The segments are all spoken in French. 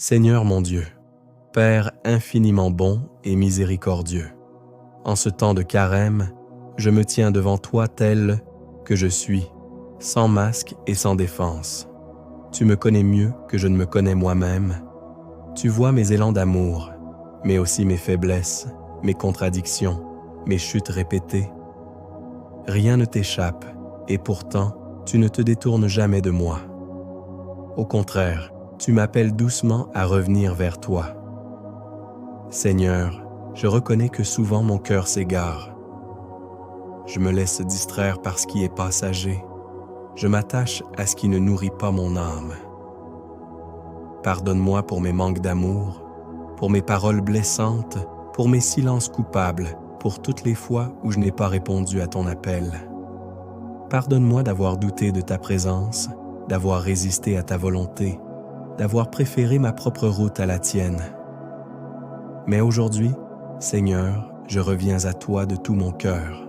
Seigneur mon Dieu, Père infiniment bon et miséricordieux, en ce temps de carême, je me tiens devant toi tel que je suis, sans masque et sans défense. Tu me connais mieux que je ne me connais moi-même. Tu vois mes élans d'amour, mais aussi mes faiblesses, mes contradictions, mes chutes répétées. Rien ne t'échappe, et pourtant, tu ne te détournes jamais de moi. Au contraire, tu m'appelles doucement à revenir vers toi. Seigneur, je reconnais que souvent mon cœur s'égare. Je me laisse distraire par ce qui est passager. Je m'attache à ce qui ne nourrit pas mon âme. Pardonne-moi pour mes manques d'amour, pour mes paroles blessantes, pour mes silences coupables, pour toutes les fois où je n'ai pas répondu à ton appel. Pardonne-moi d'avoir douté de ta présence, d'avoir résisté à ta volonté, d'avoir préféré ma propre route à la tienne. Mais aujourd'hui, Seigneur, je reviens à toi de tout mon cœur.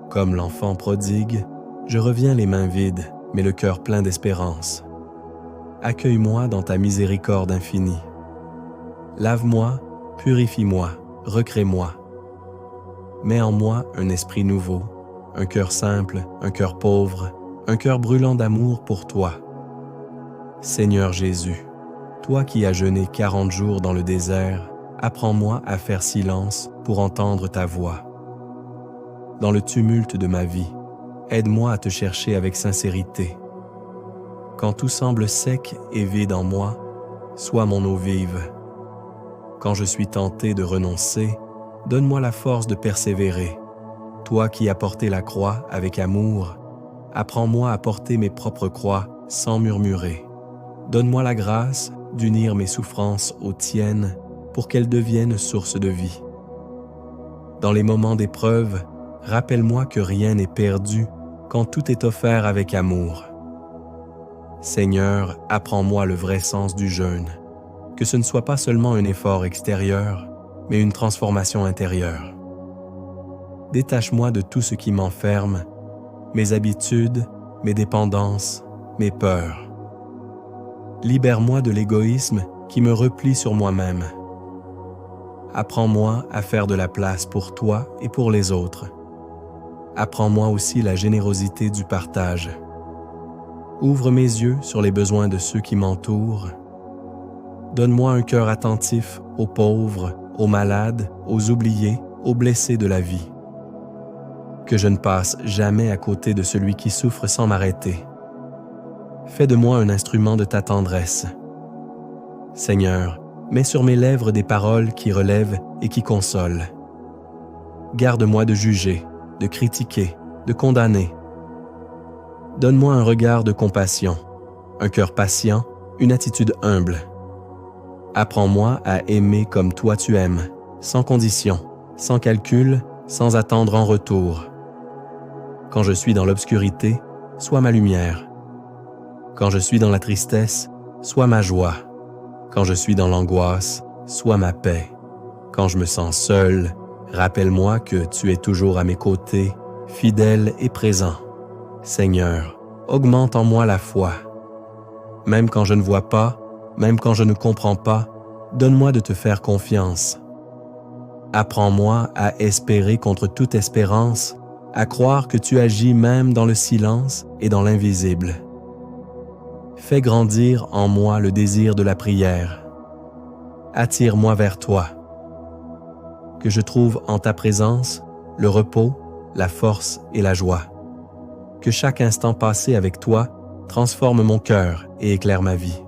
Comme l'enfant prodigue, je reviens les mains vides, mais le cœur plein d'espérance. Accueille-moi dans ta miséricorde infinie. Lave-moi, purifie-moi, recrée-moi. Mets en moi un esprit nouveau, un cœur simple, un cœur pauvre, un cœur brûlant d'amour pour toi. Seigneur Jésus, toi qui as jeûné 40 jours dans le désert, apprends-moi à faire silence pour entendre ta voix. Dans le tumulte de ma vie, aide-moi à te chercher avec sincérité. Quand tout semble sec et vide en moi, sois mon eau vive. Quand je suis tenté de renoncer, donne-moi la force de persévérer. Toi qui as porté la croix avec amour, apprends-moi à porter mes propres croix sans murmurer. Donne-moi la grâce d'unir mes souffrances aux tiennes pour qu'elles deviennent source de vie. Dans les moments d'épreuve, rappelle-moi que rien n'est perdu quand tout est offert avec amour. Seigneur, apprends-moi le vrai sens du jeûne, que ce ne soit pas seulement un effort extérieur, mais une transformation intérieure. Détache-moi de tout ce qui m'enferme, mes habitudes, mes dépendances, mes peurs. Libère-moi de l'égoïsme qui me replie sur moi-même. Apprends-moi à faire de la place pour toi et pour les autres. Apprends-moi aussi la générosité du partage. Ouvre mes yeux sur les besoins de ceux qui m'entourent. Donne-moi un cœur attentif aux pauvres, aux malades, aux oubliés, aux blessés de la vie. Que je ne passe jamais à côté de celui qui souffre sans m'arrêter. Fais de moi un instrument de ta tendresse. Seigneur, mets sur mes lèvres des paroles qui relèvent et qui consolent. Garde-moi de juger, de critiquer, de condamner. Donne-moi un regard de compassion, un cœur patient, une attitude humble. Apprends-moi à aimer comme toi tu aimes, sans condition, sans calcul, sans attendre en retour. Quand je suis dans l'obscurité, sois ma lumière. Quand je suis dans la tristesse, sois ma joie. Quand je suis dans l'angoisse, sois ma paix. Quand je me sens seul, rappelle-moi que tu es toujours à mes côtés, fidèle et présent. Seigneur, augmente en moi la foi. Même quand je ne vois pas, même quand je ne comprends pas, donne-moi de te faire confiance. Apprends-moi à espérer contre toute espérance, à croire que tu agis même dans le silence et dans l'invisible. Fais grandir en moi le désir de la prière. Attire-moi vers toi. Que je trouve en ta présence le repos, la force et la joie. Que chaque instant passé avec toi transforme mon cœur et éclaire ma vie.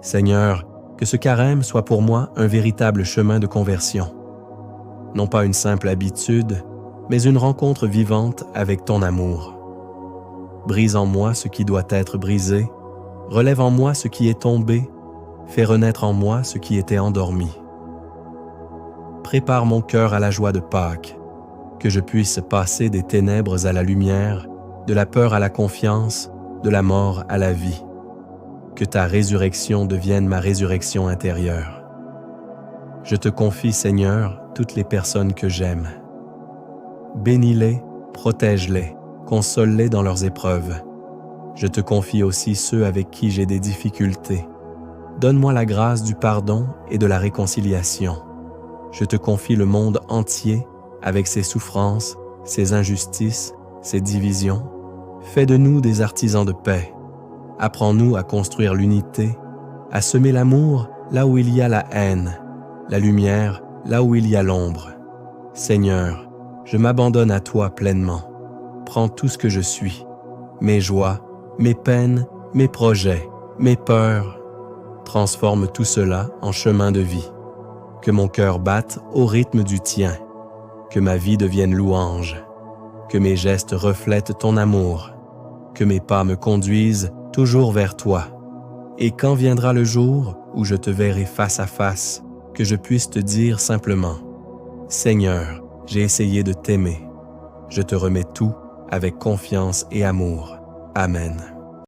Seigneur, que ce carême soit pour moi un véritable chemin de conversion. Non pas une simple habitude, mais une rencontre vivante avec ton amour. Brise en moi ce qui doit être brisé, relève en moi ce qui est tombé, fais renaître en moi ce qui était endormi. Prépare mon cœur à la joie de Pâques, que je puisse passer des ténèbres à la lumière, de la peur à la confiance, de la mort à la vie. Que ta résurrection devienne ma résurrection intérieure. Je te confie, Seigneur, toutes les personnes que j'aime. Bénis-les, protège-les, console-les dans leurs épreuves. Je te confie aussi ceux avec qui j'ai des difficultés. donne-moi la grâce du pardon et de la réconciliation. Je te confie le monde entier avec ses souffrances, ses injustices, ses divisions. Fais de nous des artisans de paix. Apprends-nous à construire l'unité, à semer l'amour là où il y a la haine, la lumière là où il y a l'ombre. Seigneur, je m'abandonne à toi pleinement. Prends tout ce que je suis, mes joies, mes peines, mes projets, mes peurs. Transforme tout cela en chemin de vie. Que mon cœur batte au rythme du tien. Que ma vie devienne louange. Que mes gestes reflètent ton amour. Que mes pas me conduisent toujours vers toi. Et quand viendra le jour où je te verrai face à face, que je puisse te dire simplement « Seigneur, j'ai essayé de t'aimer. Je te remets tout avec confiance et amour. Amen. »